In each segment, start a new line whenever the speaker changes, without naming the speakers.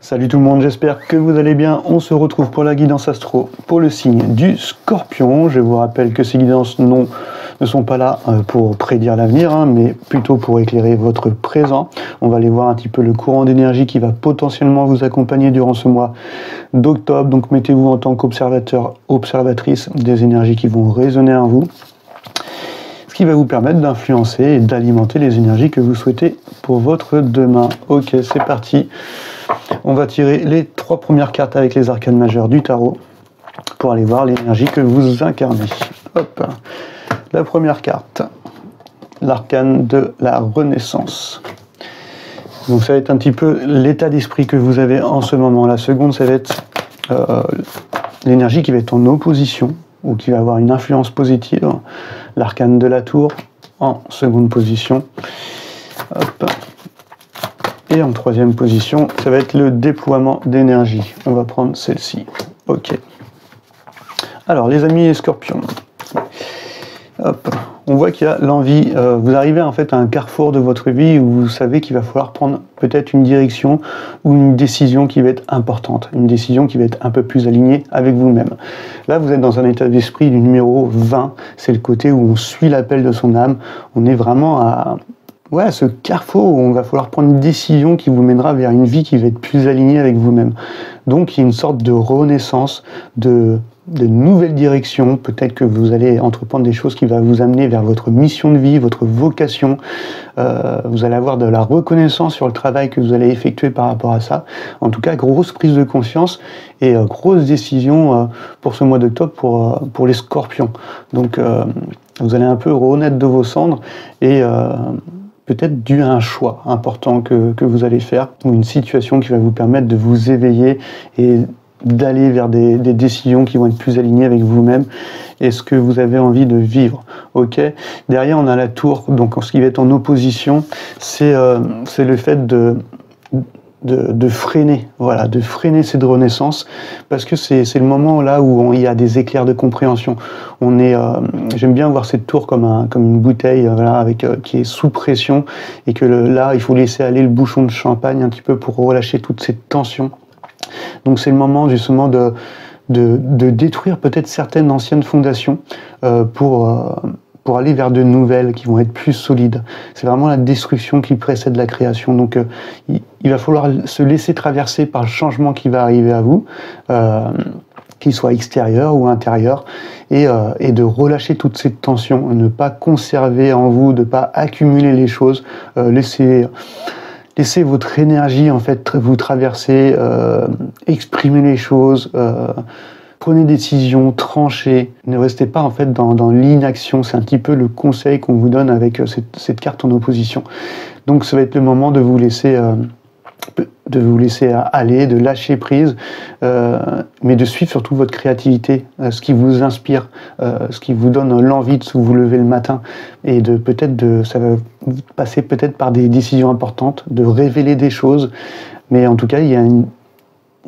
Salut tout le monde, j'espère que vous allez bien. On se retrouve pour la guidance astro pour le signe du Scorpion. Je vous rappelle que ces guidances ne sont pas là pour prédire l'avenir, mais plutôt pour éclairer votre présent. On va aller voir un petit peu le courant d'énergie qui va potentiellement vous accompagner durant ce mois d'octobre. Donc mettez-vous en tant qu'observateur, observatrice des énergies qui vont résonner en vous, ce qui va vous permettre d'influencer et d'alimenter les énergies que vous souhaitez pour votre demain. Ok, c'est parti. On va tirer les 3 premières cartes avec les arcanes majeures du tarot pour aller voir l'énergie que vous incarnez. Hop. La première carte, l'arcane de la Renaissance. Donc ça va être un petit peu l'état d'esprit que vous avez en ce moment. La seconde, ça va être l'énergie qui va être en opposition ou qui va avoir une influence positive. L'arcane de la tour en seconde position. Hop. Et en troisième position, ça va être le déploiement d'énergie. On va prendre celle-ci. Ok. Alors, les amis et scorpions. Hop. On voit qu'il y a l'envie. Vous arrivez en fait à un carrefour de votre vie où vous savez qu'il va falloir prendre peut-être une direction ou une décision qui va être importante. Une décision qui va être un peu plus alignée avec vous-même. Là, vous êtes dans un état d'esprit du numéro 20. C'est le côté où on suit l'appel de son âme. On est vraiment à ce carrefour où on va falloir prendre une décision qui vous mènera vers une vie qui va être plus alignée avec vous-même. Donc il y a une sorte de renaissance, de nouvelles directions. Peut-être que vous allez entreprendre des choses qui vont vous amener vers votre mission de vie, votre vocation. Vous allez avoir de la reconnaissance sur le travail que vous allez effectuer par rapport à ça. En tout cas, grosse prise de conscience et grosse décision pour ce mois d'octobre pour les scorpions. Donc vous allez un peu renaître de vos cendres et peut-être dû à un choix important que vous allez faire, ou une situation qui va vous permettre de vous éveiller et d'aller vers des décisions qui vont être plus alignées avec vous-même et ce que vous avez envie de vivre. Ok. Derrière, on a la tour, donc ce qui va être en opposition, c'est le fait de freiner, voilà, de freiner cette renaissance, parce que c'est le moment là où il y a des éclairs de compréhension. J'aime bien voir cette tour comme une bouteille, voilà, qui est sous pression, et que là, il faut laisser aller le bouchon de champagne un petit peu pour relâcher toute cette tension. Donc c'est le moment justement de détruire peut-être certaines anciennes fondations pour aller vers de nouvelles qui vont être plus solides. C'est vraiment la destruction qui précède la création. Donc il va falloir se laisser traverser par le changement qui va arriver à vous, qu'il soit extérieur ou intérieur, et de relâcher toute cette tension, ne pas conserver en vous, de ne pas accumuler les choses, laissez votre énergie en fait vous traverser, exprimer les choses, prenez des décisions, tranchez. Ne restez pas en fait dans l'inaction. C'est un petit peu le conseil qu'on vous donne avec cette carte en opposition. Donc ça va être le moment de vous laisser aller, de lâcher prise, mais de suivre surtout votre créativité, ce qui vous inspire, ce qui vous donne l'envie de vous lever le matin, et ça va passer peut-être par des décisions importantes, de révéler des choses, mais en tout cas,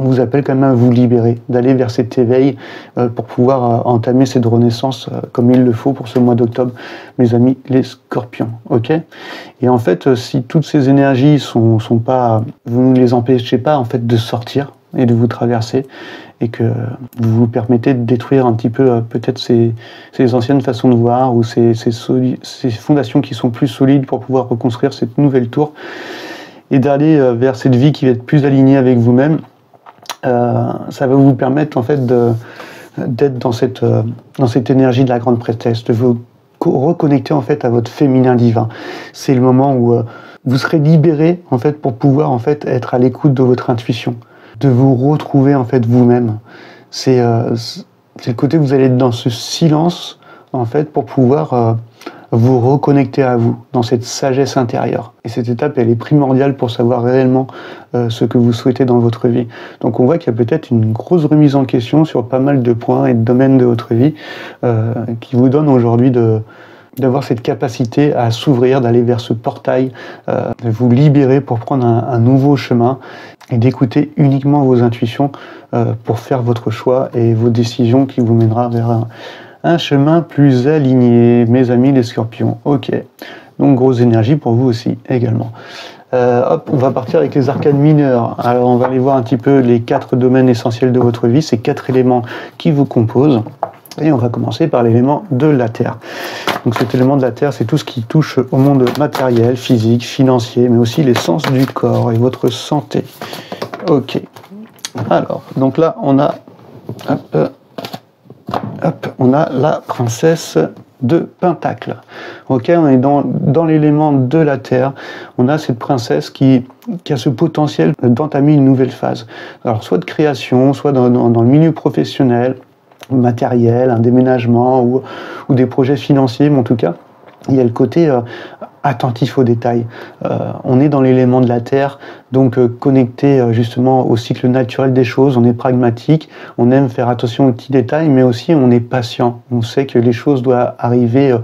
on vous appelle quand même à vous libérer, d'aller vers cet éveil pour pouvoir entamer cette renaissance comme il le faut pour ce mois d'octobre, mes amis les scorpions, ok. Et en fait, si toutes ces énergies sont pas, vous ne les empêchez pas en fait de sortir et de vous traverser, et que vous vous permettez de détruire un petit peu peut-être ces anciennes façons de voir, ou ces fondations qui sont plus solides pour pouvoir reconstruire cette nouvelle tour, et d'aller vers cette vie qui va être plus alignée avec vous-même. Ça va vous permettre en fait d'être dans cette énergie de la grande prêtresse, de vous reconnecter en fait à votre féminin divin. C'est le moment où vous serez libéré en fait pour pouvoir en fait être à l'écoute de votre intuition, de vous retrouver en fait vous-même. C'est le côté où vous allez être dans ce silence en fait pour pouvoir vous reconnecter à vous, dans cette sagesse intérieure. Et cette étape, elle est primordiale pour savoir réellement ce que vous souhaitez dans votre vie. Donc on voit qu'il y a peut-être une grosse remise en question sur pas mal de points et de domaines de votre vie qui vous donne aujourd'hui d'avoir cette capacité à s'ouvrir, d'aller vers ce portail, de vous libérer pour prendre un nouveau chemin et d'écouter uniquement vos intuitions pour faire votre choix et vos décisions qui vous mènera vers un chemin plus aligné, mes amis les scorpions. Ok, donc grosse énergie pour vous aussi également. Hop, on va partir avec les arcanes mineurs. Alors on va aller voir un petit peu les 4 domaines essentiels de votre vie, ces 4 éléments qui vous composent. Et on va commencer par l'élément de la terre. Donc cet élément de la terre, c'est tout ce qui touche au monde matériel, physique, financier, mais aussi les sens du corps et votre santé. Ok. Alors, donc là, on a, on a la princesse de Pentacle. Ok, on est dans l'élément de la terre. On a cette princesse qui a ce potentiel d'entamer une nouvelle phase. Alors, soit de création, soit dans le milieu professionnel, matériel, un déménagement ou des projets financiers, mais en tout cas, il y a le côté attentif aux détails. On est dans l'élément de la terre, donc connecté justement au cycle naturel des choses, on est pragmatique, on aime faire attention aux petits détails, mais aussi on est patient. On sait que les choses doivent arriver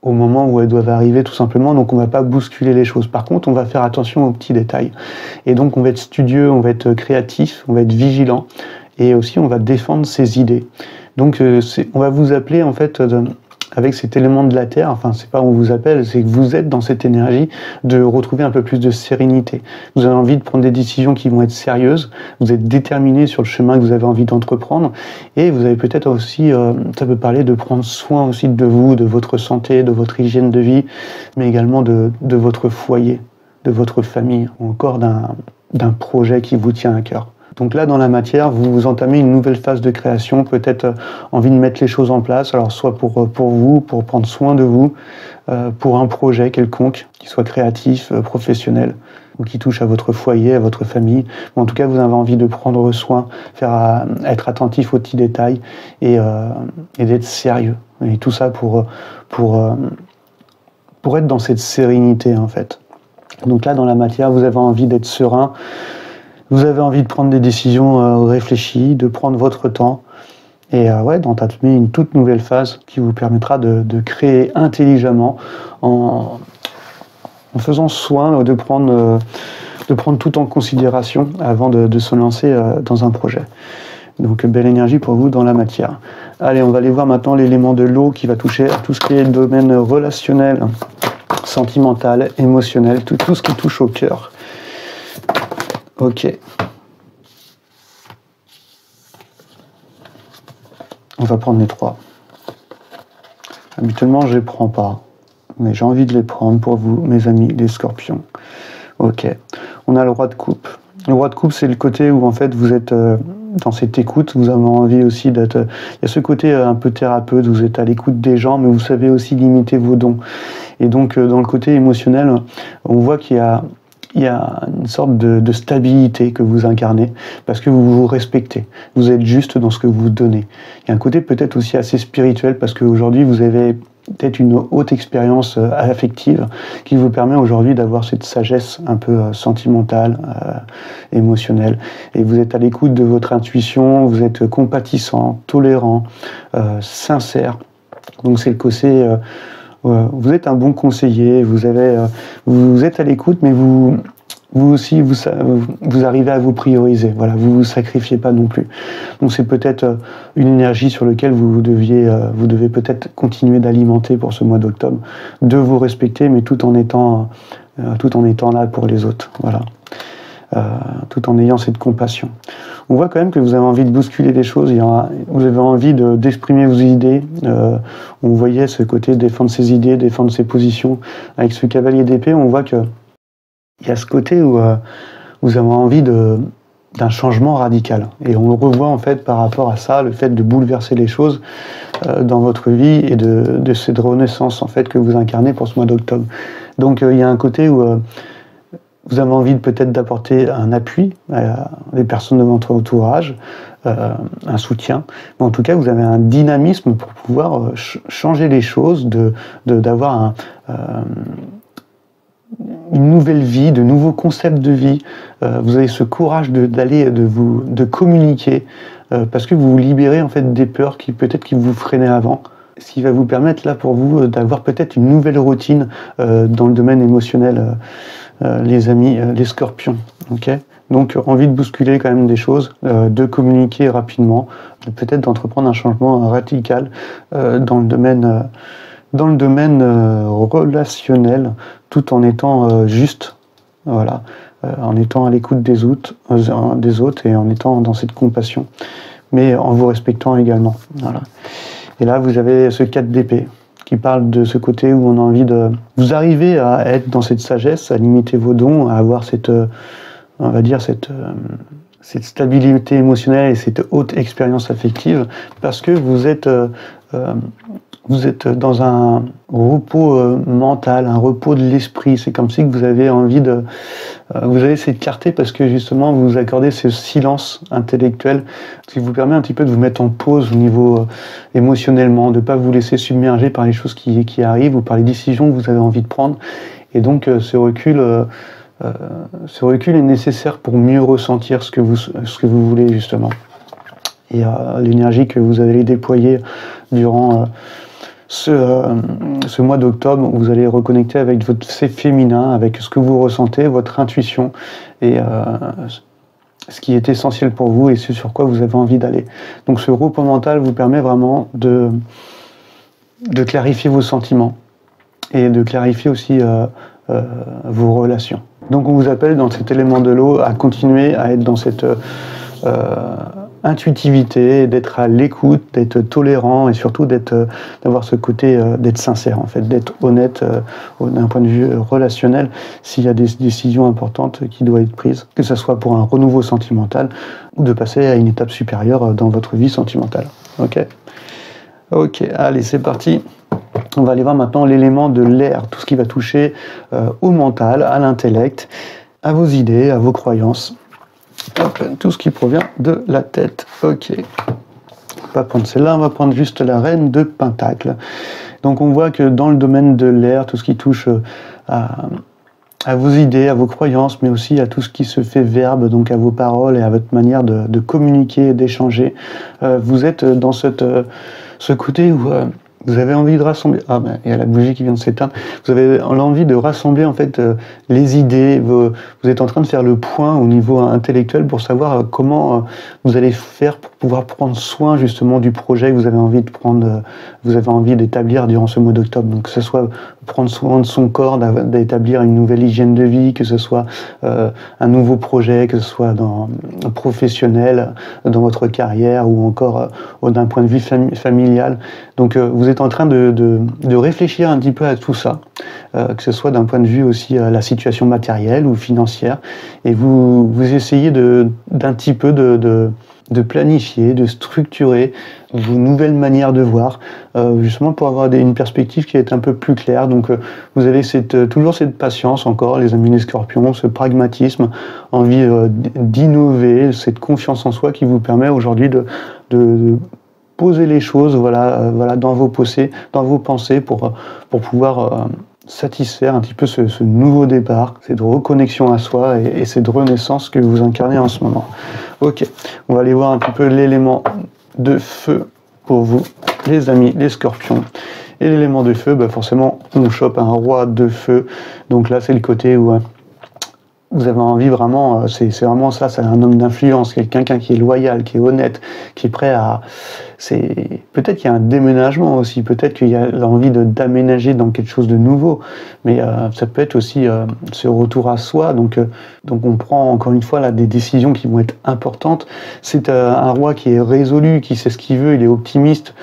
au moment où elles doivent arriver tout simplement, donc on ne va pas bousculer les choses. Par contre, on va faire attention aux petits détails. Et donc on va être studieux, on va être créatif, on va être vigilant, et aussi on va défendre ses idées. Donc on va vous appeler en fait avec cet élément de la terre, enfin c'est pas on vous appelle, c'est que vous êtes dans cette énergie de retrouver un peu plus de sérénité. Vous avez envie de prendre des décisions qui vont être sérieuses, vous êtes déterminé sur le chemin que vous avez envie d'entreprendre, et vous avez peut-être aussi, ça peut parler de prendre soin aussi de vous, de votre santé, de votre hygiène de vie, mais également de votre foyer, de votre famille, ou encore d'un projet qui vous tient à cœur. Donc là, dans la matière, vous entamez une nouvelle phase de création, peut-être envie de mettre les choses en place, alors soit pour vous, pour prendre soin de vous, pour un projet quelconque, qui soit créatif, professionnel, ou qui touche à votre foyer, à votre famille. En tout cas, vous avez envie de prendre soin, être attentif aux petits détails et d'être sérieux. Et tout ça pour être dans cette sérénité, en fait. Donc là, dans la matière, vous avez envie d'être serein, vous avez envie de prendre des décisions réfléchies, de prendre votre temps et d'entamer une toute nouvelle phase qui vous permettra de créer intelligemment en faisant soin de prendre tout en considération avant de se lancer dans un projet. Donc belle énergie pour vous dans la matière. Allez, on va aller voir maintenant l'élément de l'eau qui va toucher à tout ce qui est le domaine relationnel, sentimental, émotionnel, tout ce qui touche au cœur. Ok. On va prendre les 3. Habituellement, je les prends pas, mais j'ai envie de les prendre pour vous, mes amis, les scorpions. Ok. On a le roi de coupe. Le roi de coupe, c'est le côté où, en fait, vous êtes dans cette écoute, vous avez envie aussi d'être... Il y a ce côté un peu thérapeute, vous êtes à l'écoute des gens, mais vous savez aussi limiter vos dons. Et donc, dans le côté émotionnel, on voit qu'il y a une sorte de stabilité que vous incarnez parce que vous vous respectez. Vous êtes juste dans ce que vous donnez. Il y a un côté peut-être aussi assez spirituel parce qu'aujourd'hui, vous avez peut-être une haute expérience affective qui vous permet aujourd'hui d'avoir cette sagesse un peu sentimentale, émotionnelle. Et vous êtes à l'écoute de votre intuition, vous êtes compatissant, tolérant, sincère. Donc c'est le côté... vous êtes un bon conseiller, vous êtes à l'écoute, mais vous aussi, vous arrivez à vous prioriser. Voilà, vous vous sacrifiez pas non plus. Donc c'est peut-être une énergie sur laquelle vous devez peut-être continuer d'alimenter pour ce mois d'octobre, de vous respecter, mais tout en étant là pour les autres. Voilà. Tout en ayant cette compassion. On voit quand même que vous avez envie de bousculer les choses, vous avez envie d'exprimer vos idées. On voyait ce côté défendre ses idées, défendre ses positions. Avec ce cavalier d'épée, on voit qu'il y a ce côté où vous avez envie d'un changement radical. Et on le revoit en fait par rapport à ça, le fait de bouleverser les choses dans votre vie et de cette renaissance en fait que vous incarnez pour ce mois d'octobre. Donc il y a un côté où vous avez envie peut-être d'apporter un appui à des personnes de votre entourage, un soutien. Mais en tout cas, vous avez un dynamisme pour pouvoir changer les choses, d'avoir une nouvelle vie, de nouveaux concepts de vie. Vous avez ce courage de communiquer, parce que vous vous libérez en fait des peurs qui vous freinaient avant. Ce qui va vous permettre là pour vous d'avoir peut-être une nouvelle routine dans le domaine émotionnel, les amis, les scorpions. Okay, donc envie de bousculer quand même des choses, de communiquer rapidement, peut-être d'entreprendre un changement radical dans le domaine relationnel, tout en étant juste voilà, en étant à l'écoute des autres et en étant dans cette compassion, mais en vous respectant également. Voilà. Et là, vous avez ce 4 d'épée qui parle de ce côté où on a envie de... Vous arrivez à être dans cette sagesse, à limiter vos dons, à avoir cette, on va dire, cette stabilité émotionnelle et cette haute expérience affective, parce que vous êtes dans un repos mental, un repos de l'esprit. C'est comme si vous avez envie de... vous avez cette clarté parce que justement vous vous accordez ce silence intellectuel qui vous permet un petit peu de vous mettre en pause au niveau émotionnellement, de ne pas vous laisser submerger par les choses qui arrivent ou par les décisions que vous avez envie de prendre. Et donc ce recul est nécessaire pour mieux ressentir ce que vous voulez justement. Et l'énergie que vous allez déployer durant ce mois d'octobre, vous allez reconnecter avec votre c'est féminin, avec ce que vous ressentez, votre intuition et ce qui est essentiel pour vous et ce sur quoi vous avez envie d'aller. Donc ce repos mental vous permet vraiment de clarifier vos sentiments et de clarifier aussi vos relations. Donc on vous appelle dans cet élément de l'eau à continuer à être dans cette intuitivité, d'être à l'écoute, d'être tolérant et surtout d'avoir ce côté d'être sincère en fait, d'être honnête d'un point de vue relationnel s'il y a des décisions importantes qui doivent être prises, que ce soit pour un renouveau sentimental ou de passer à une étape supérieure dans votre vie sentimentale. Ok, allez c'est parti. On va aller voir maintenant l'élément de l'air, tout ce qui va toucher au mental, à l'intellect, à vos idées, à vos croyances. Hop, tout ce qui provient de la tête. Ok. On va pas prendre celle-là, on va prendre juste la reine de Pentacle. Donc on voit que dans le domaine de l'air, tout ce qui touche à vos idées, à vos croyances, mais aussi à tout ce qui se fait verbe, donc à vos paroles et à votre manière de communiquer, d'échanger, vous êtes dans ce côté où... vous avez envie de rassembler... Ah ben, il y a la bougie qui vient de s'éteindre. Vous avez l'envie de rassembler en fait les idées. Vous êtes en train de faire le point au niveau intellectuel pour savoir comment vous allez faire pour pouvoir prendre soin justement du projet que vous avez envie de prendre, vous avez envie d'établir durant ce mois d'octobre. Donc que ce soit prendre soin de son corps, d'établir une nouvelle hygiène de vie, que ce soit un nouveau projet, que ce soit professionnel, dans votre carrière ou encore d'un point de vue familial. Donc vous êtes en train de réfléchir un petit peu à tout ça, que ce soit d'un point de vue aussi à la situation matérielle ou financière, et vous essayez d'un petit peu de planifier, de structurer vos nouvelles manières de voir, justement pour avoir une perspective qui est un peu plus claire. Donc vous avez toujours cette patience encore, les amis les scorpions, ce pragmatisme, envie d'innover, cette confiance en soi qui vous permet aujourd'hui de poser les choses voilà, dans vos pensées pour pouvoir satisfaire un petit peu ce nouveau départ, cette reconnexion à soi et cette renaissance que vous incarnez en ce moment. Ok, on va aller voir un petit peu l'élément de feu pour vous, les amis, les scorpions. Et l'élément de feu, bah forcément, on chope un roi de feu. Donc là, c'est le côté où... vous avez envie vraiment, c'est vraiment ça, c'est un homme d'influence, quelqu'un qui est loyal, qui est honnête, qui est prêt à... Peut-être qu'il y a un déménagement aussi, peut-être qu'il y a l'envie d'aménager dans quelque chose de nouveau, mais ça peut être aussi ce retour à soi, donc on prend encore une fois là des décisions qui vont être importantes. C'est un roi qui est résolu, qui sait ce qu'il veut, il est optimiste,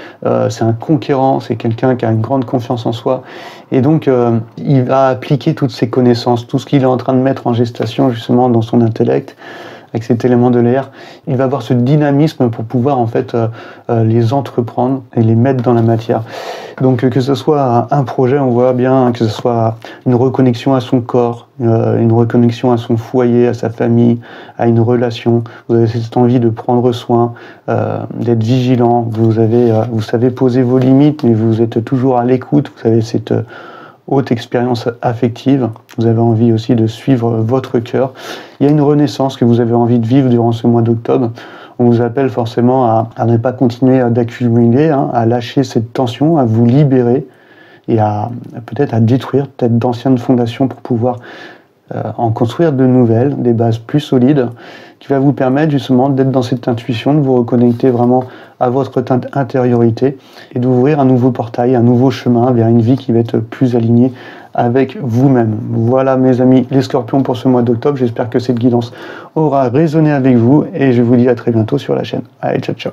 c'est un conquérant, c'est quelqu'un qui a une grande confiance en soi, et donc il va appliquer toutes ses connaissances, tout ce qu'il est en train de mettre en gestation justement dans son intellect, avec cet élément de l'air, il va avoir ce dynamisme pour pouvoir en fait les entreprendre et les mettre dans la matière. Donc que ce soit un projet, on voit bien, que ce soit une reconnexion à son corps, une reconnexion à son foyer, à sa famille, à une relation, vous avez cette envie de prendre soin, d'être vigilant, vous savez poser vos limites, mais vous êtes toujours à l'écoute, vous avez cette haute expérience affective, vous avez envie aussi de suivre votre cœur. Il y a une renaissance que vous avez envie de vivre durant ce mois d'octobre. On vous appelle forcément à ne pas continuer d'accumuler, à lâcher cette tension, à vous libérer et peut-être à détruire d'anciennes fondations pour pouvoir en construire de nouvelles, des bases plus solides, qui va vous permettre justement d'être dans cette intuition, de vous reconnecter vraiment à votre intériorité et d'ouvrir un nouveau portail, un nouveau chemin vers une vie qui va être plus alignée avec vous-même. Voilà mes amis les Scorpions pour ce mois d'octobre. J'espère que cette guidance aura résonné avec vous et je vous dis à très bientôt sur la chaîne. Allez, ciao ciao.